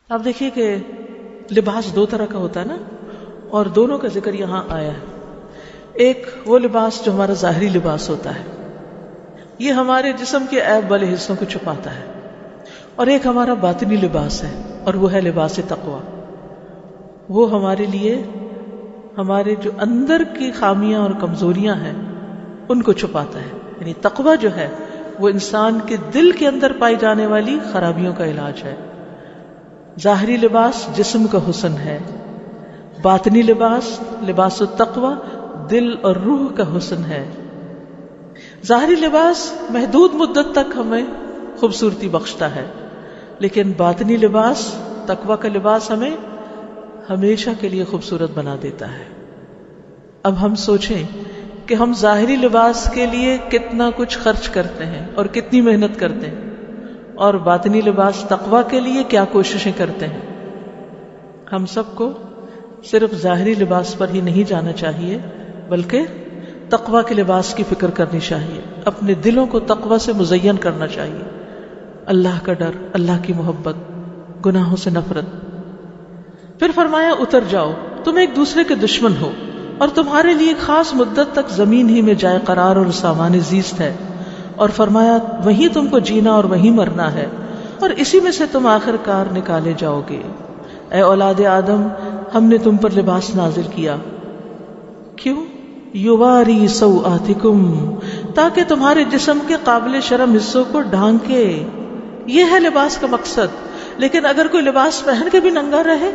آپ دیکھیے کہ لباس دو طرح کا ہوتا ہے نا، اور دونوں کا ذکر یہاں آیا ہے۔ ایک وہ لباس جو ہمارا ظاہری لباس ہوتا ہے، یہ ہمارے جسم کے عیب والے حصوں کو چھپاتا ہے، اور ایک ہمارا باطنی لباس ہے، اور وہ ہے لباس تقویٰ۔ وہ ہمارے لیے ہمارے جو اندر کی خامیاں اور کمزوریاں ہیں ان کو چھپاتا ہے۔ یعنی تقویٰ جو ہے وہ انسان کے دل کے اندر پائی جانے والی خرابیوں کا علاج ہے۔ ظاہری لباس جسم کا حسن ہے، باطنی لباس لباس التقویٰ دل اور روح کا حسن ہے۔ ظاہری لباس محدود مدت تک ہمیں خوبصورتی بخشتا ہے، لیکن باطنی لباس تقویٰ کا لباس ہمیں ہمیشہ کے لیے خوبصورت بنا دیتا ہے۔ اب ہم سوچیں کہ ہم ظاہری لباس کے لیے کتنا کچھ خرچ کرتے ہیں اور کتنی محنت کرتے ہیں، اور باطنی لباس تقویٰ کے لیے کیا کوششیں کرتے ہیں۔ ہم سب کو صرف ظاہری لباس پر ہی نہیں جانا چاہیے، بلکہ تقویٰ کے لباس کی فکر کرنی چاہیے، اپنے دلوں کو تقویٰ سے مزین کرنا چاہیے، اللہ کا ڈر، اللہ کی محبت، گناہوں سے نفرت۔ پھر فرمایا اتر جاؤ، تم ایک دوسرے کے دشمن ہو، اور تمہارے لیے خاص مدت تک زمین ہی میں جائے قرار اور سامان زیست ہے، اور فرمایا وہیں تم کو جینا اور وہیں مرنا ہے، اور اسی میں سے تم آخر کار نکالے جاؤ گے۔ اے اولاد آدم، ہم نے تم پر لباس نازل کیا، کیوں؟ یواری سوآتکم، تاکہ تمہارے جسم کے قابل شرم حصوں کو ڈھانکے۔ یہ ہے لباس کا مقصد۔ لیکن اگر کوئی لباس پہن کے بھی ننگا رہے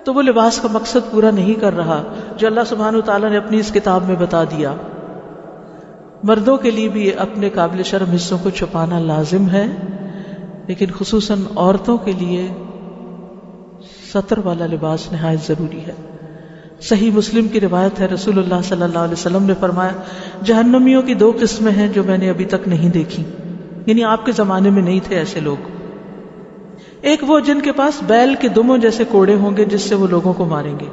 تو وہ لباس کا مقصد پورا نہیں کر رہا جو اللہ سبحانہ وتعالیٰ نے اپنی اس کتاب میں بتا دیا۔ مردوں کے لیے بھی اپنے قابل شرم حصوں کو چھپانا لازم ہے، لیکن خصوصاً عورتوں کے لیے ستر والا لباس نہایت ضروری ہے۔ صحیح مسلم کی روایت ہے، رسول اللہ صلی اللہ علیہ وسلم نے فرمایا جہنمیوں کی دو قسمیں ہیں جو میں نے ابھی تک نہیں دیکھی، یعنی آپ کے زمانے میں نہیں تھے ایسے لوگ۔ ایک وہ جن کے پاس بیل کے دموں جیسے کوڑے ہوں گے جس سے وہ لوگوں کو ماریں گے۔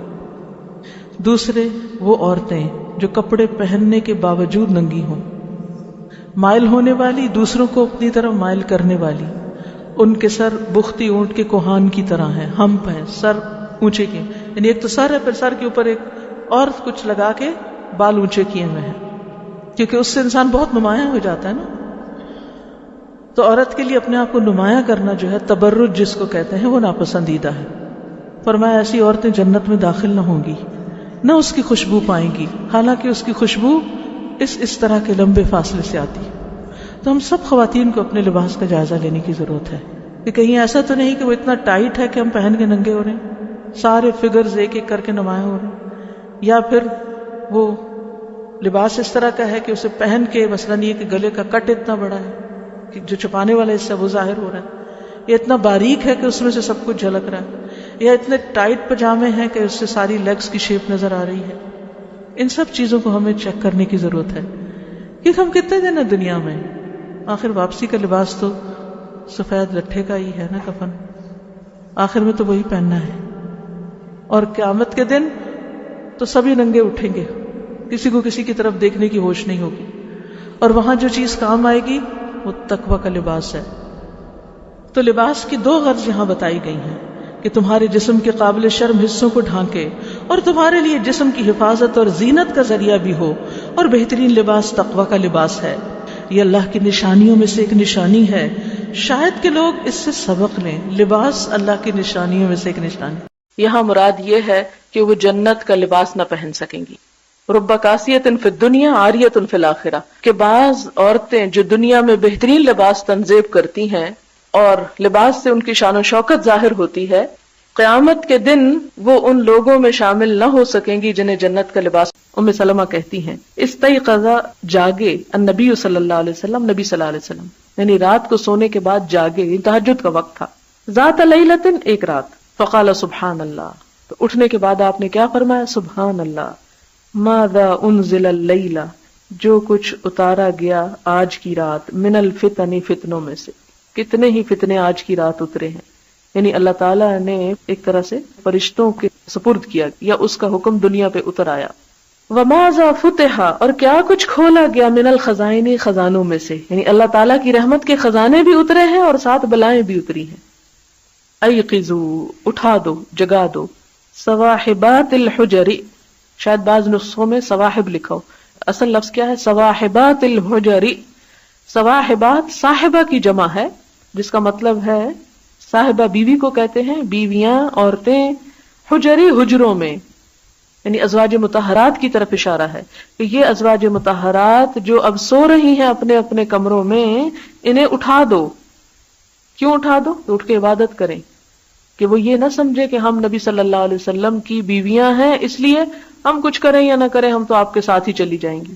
دوسرے وہ عورتیں جو کپڑے پہننے کے باوجود ننگی ہوں، مائل ہونے والی، دوسروں کو اپنی طرف مائل کرنے والی۔ ان کے سر بختی اونٹ کے کوہان کی طرح ہیں، ہمپ ہیں، سر اونچے کیے، یعنی ایک تو سر ہے، پھر سر کے اوپر ایک اور کچھ لگا کے بال اونچے کیے ہوئے ہیں، کیونکہ اس سے انسان بہت نمایاں ہو جاتا ہے نا۔ تو عورت کے لیے اپنے آپ کو نمایاں کرنا جو ہے، تبرج جس کو کہتے ہیں، وہ ناپسندیدہ ہے۔ فرمایا ایسی عورتیں جنت میں داخل نہ ہوں گی، نہ اس کی خوشبو پائیں گی، حالانکہ اس کی خوشبو اس طرح کے لمبے فاصلے سے آتی۔ تو ہم سب خواتین کو اپنے لباس کا جائزہ لینے کی ضرورت ہے کہ کہیں ایسا تو نہیں کہ وہ اتنا ٹائٹ ہے کہ ہم پہن کے ننگے ہو رہے ہیں، سارے فگرز ایک ایک کر کے نمایاں ہو رہے ہیں، یا پھر وہ لباس اس طرح کا ہے کہ اسے پہن کے مثلاً یہ کہ گلے کا کٹ اتنا بڑا ہے کہ جو چھپانے والا حصہ وہ ظاہر ہو رہا ہے، یا اتنا باریک ہے کہ اس میں سے سب کچھ جھلک رہا ہے، یا اتنے ٹائٹ پجامے ہیں کہ اس سے ساری لیگز کی شیپ نظر آ رہی ہے۔ ان سب چیزوں کو ہمیں چیک کرنے کی ضرورت ہے کہ ہم کتنے دن ہیں دنیا میں۔ آخر واپسی کا لباس تو سفید لٹھے کا ہی ہے نا، کفن، آخر میں تو وہی پہننا ہے، اور قیامت کے دن تو سبھی ننگے اٹھیں گے، کسی کو کسی کی طرف دیکھنے کی ہوش نہیں ہوگی، اور وہاں جو چیز کام آئے گی وہ تقویٰ کا لباس ہے۔ تو لباس کی دو غرض یہاں بتائی گئی ہیں کہ تمہارے جسم کے قابل شرم حصوں کو ڈھانکے، اور تمہارے لیے جسم کی حفاظت اور زینت کا ذریعہ بھی ہو، اور بہترین لباس تقویٰ کا لباس ہے۔ یہ اللہ کی نشانیوں میں سے ایک نشانی ہے، شاید کہ لوگ اس سے سبق لیں۔ لباس اللہ کی نشانیوں میں سے ایک نشانی، یہاں مراد یہ ہے کہ وہ جنت کا لباس نہ پہن سکیں گی۔ رب کاسیۃ فی الدنیا عاریۃ فی الآخرہ، کہ بعض عورتیں جو دنیا میں بہترین لباس تنصیب کرتی ہیں اور لباس سے ان کی شان و شوکت ظاہر ہوتی ہے، قیامت کے دن وہ ان لوگوں میں شامل نہ ہو سکیں گی جنہیں جنت کا لباس۔ ام سلمہ کہتی ہیں استیقظ، جاگے، النبی صلی اللہ علیہ وسلم، نبی صلی اللہ علیہ وسلم، یعنی رات کو سونے کے بعد جاگے، یہ تہجد کا وقت تھا، ذات لیلۃ، ایک رات، فقال سبحان اللہ، تو اٹھنے کے بعد آپ نے کیا فرمایا؟ سبحان اللہ، ماذا انزل اللیلہ، جو کچھ اتارا گیا آج کی رات، من الفتن، فتنوں میں سے، کتنے ہی فتنے آج کی رات اترے ہیں، یعنی اللہ تعالیٰ نے ایک طرح سے فرشتوں کے سپرد کیا یا اس کا حکم دنیا پہ اتر آیا۔ وَمَاذَا فُتِحَ، اور کیا کچھ کھولا گیا، من الخزائن، خزانوں میں سے، یعنی اللہ تعالیٰ کی رحمت کے خزانے بھی اترے ہیں اور ساتھ بلائیں بھی اتری ہیں۔ ایقظوا اٹھا دو، جگا دو، صواحبات الحجر، شاید بعض نسخوں میں صواحب لکھا ہو، اصل لفظ کیا ہے؟ صواحبات الحجر. صواحبات صاحبہ کی جمع ہے، جس کا مطلب ہے صاحبہ بیوی کو کہتے ہیں، بیویاں، عورتیں، حجری حجروں میں، یعنی ازواج مطہرات کی طرف اشارہ ہے کہ یہ ازواج مطہرات جو اب سو رہی ہیں اپنے اپنے کمروں میں، انہیں اٹھا دو. کیوں اٹھا دو؟ تو اٹھ کے عبادت کریں، کہ وہ یہ نہ سمجھے کہ ہم نبی صلی اللہ علیہ وسلم کی بیویاں ہیں اس لیے ہم کچھ کریں یا نہ کریں ہم تو آپ کے ساتھ ہی چلی جائیں گی.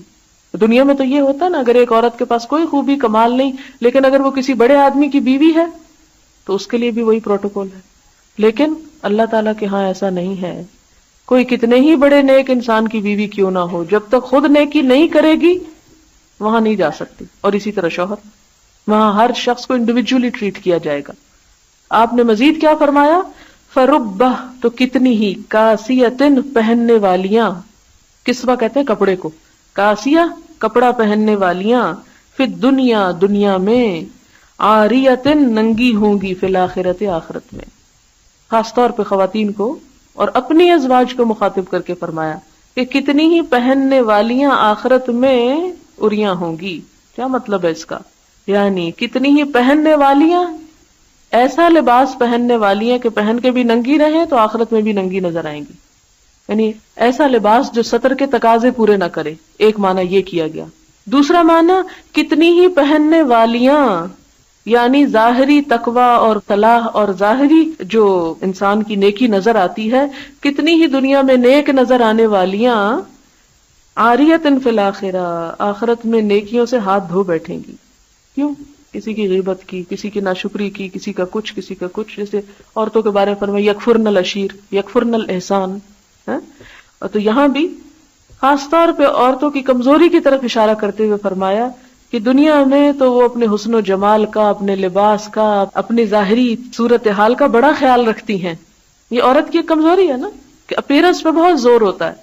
دنیا میں تو یہ ہوتا ہے نا، اگر ایک عورت کے پاس کوئی خوبی کمال نہیں لیکن اگر وہ کسی بڑے آدمی کی بیوی ہے تو اس کے لیے بھی وہی پروٹوکول ہے. لیکن اللہ تعالیٰ کے ہاں ایسا نہیں ہے. کوئی کتنے ہی بڑے نیک انسان کی بیوی کیوں نہ ہو، جب تک خود نیکی نہیں کرے گی وہاں نہیں جا سکتی. اور اسی طرح شوہر، وہاں ہر شخص کو انڈیویجولی ٹریٹ کیا جائے گا. آپ نے مزید کیا فرمایا؟ فربہ، تو کتنی ہی، کاسیتن، پہننے والیاں، کسوہ کہتے ہیں کپڑے کو، کاسیہ کپڑا پہننے والیاں، فی الدنیا دنیا میں، عاریتن ننگی ہوں گی، فی الآخرت آخرت میں. خاص طور پہ خواتین کو اور اپنی ازواج کو مخاطب کر کے فرمایا کہ کتنی ہی پہننے والیاں آخرت میں اریاں ہوں گی. کیا مطلب ہے اس کا؟ یعنی کتنی ہی پہننے والیاں، ایسا لباس پہننے والی ہیں کہ پہن کے بھی ننگی رہیں تو آخرت میں بھی ننگی نظر آئیں گی. یعنی ایسا لباس جو ستر کے تقاضے پورے نہ کرے. ایک معنی یہ کیا گیا. دوسرا معنی کتنی ہی پہننے والیاں، یعنی ظاہری تقوی اور صلاح اور ظاہری جو انسان کی نیکی نظر آتی ہے، کتنی ہی دنیا میں نیک نظر آنے والیاں، عاریتن فی الآخرہ، آخرت میں نیکیوں سے ہاتھ دھو بیٹھیں گی. کیوں؟ کسی کی غیبت کی، کسی کی ناشکری کی، کسی کا کچھ کسی کا کچھ. جیسے عورتوں کے بارے میں فرمایا یکفرن العشیر، یکفرن الاحسان. اور تو یہاں بھی خاص طور پہ عورتوں کی کمزوری کی طرف اشارہ کرتے ہوئے فرمایا کہ دنیا میں تو وہ اپنے حسن و جمال کا، اپنے لباس کا، اپنی ظاہری صورتحال کا بڑا خیال رکھتی ہیں. یہ عورت کی کمزوری ہے نا کہ اپیرنس پہ بہت زور ہوتا ہے،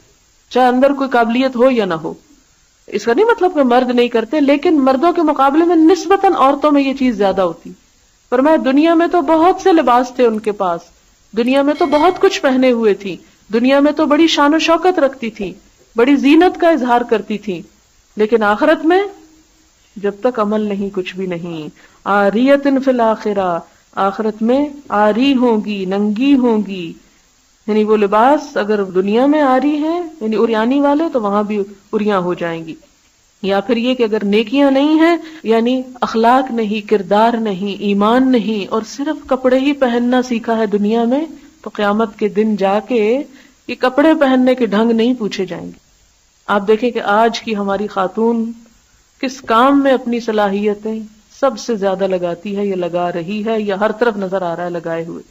چاہے اندر کوئی قابلیت ہو یا نہ ہو. اس کا نہیں مطلب کہ مرد نہیں کرتے، لیکن مردوں کے مقابلے میں نسبتاً عورتوں میں یہ چیز زیادہ ہوتی. فرمایا دنیا میں تو بہت سے لباس تھے ان کے پاس، دنیا میں تو بہت کچھ پہنے ہوئے تھی، دنیا میں تو بڑی شان و شوکت رکھتی تھی، بڑی زینت کا اظہار کرتی تھی، لیکن آخرت میں جب تک عمل نہیں کچھ بھی نہیں. عاریتن فی الآخرہ، آخرت میں عاری ہوں گی، ننگی ہوں گی. یعنی وہ لباس اگر دنیا میں عاری ہیں یعنی اریانی والے، تو وہاں بھی اریاں ہو جائیں گی. یا پھر یہ کہ اگر نیکیاں نہیں ہیں، یعنی اخلاق نہیں، کردار نہیں، ایمان نہیں، اور صرف کپڑے ہی پہننا سیکھا ہے دنیا میں، تو قیامت کے دن جا کے یہ کپڑے پہننے کے ڈھنگ نہیں پوچھے جائیں گے. آپ دیکھیں کہ آج کی ہماری خاتون کس کام میں اپنی صلاحیتیں سب سے زیادہ لگاتی ہے یا لگا رہی ہے یا ہر طرف نظر آ رہا ہے لگائے ہوئے،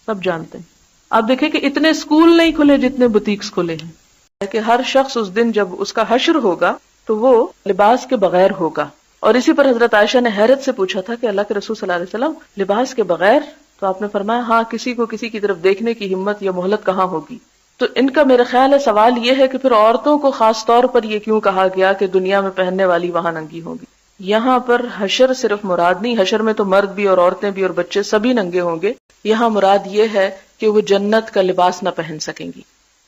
سب جانتے ہیں. آپ دیکھیں کہ اتنے اسکول نہیں کھلے جتنے بوتیکس کھلے ہیں، کہ ہر شخص اس دن جب اس کا حشر ہوگا تو وہ لباس کے بغیر ہوگا. اور اسی پر حضرت عائشہ نے حیرت سے پوچھا تھا کہ اللہ کے رسول صلی اللہ علیہ وسلم لباس کے بغیر؟ تو آپ نے فرمایا ہاں، کسی کو کسی کی طرف دیکھنے کی ہمت یا مہلت کہاں ہوگی. تو ان کا میرا خیال ہے سوال یہ ہے کہ پھر عورتوں کو خاص طور پر یہ کیوں کہا گیا کہ دنیا میں پہننے والی وہاں ننگی ہوگی. یہاں پر حشر صرف مراد نہیں، حشر میں تو مرد بھی اور عورتیں بھی اور بچے سبھی ننگے ہوں گے. یہاں مراد یہ ہے کہ وہ جنت کا لباس نہ پہن سکیں گی.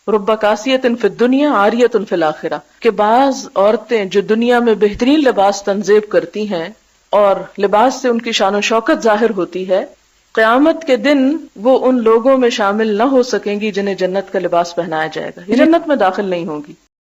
رب کاسیۃ فی الدنیا عاریۃ فی الآخرہ، کہ بعض عورتیں جو دنیا میں بہترین لباس تنصیب کرتی ہیں اور لباس سے ان کی شان و شوکت ظاہر ہوتی ہے، قیامت کے دن وہ ان لوگوں میں شامل نہ ہو سکیں گی جنہیں جنت کا لباس پہنایا جائے گا، یہ جنت میں داخل نہیں ہوں گی.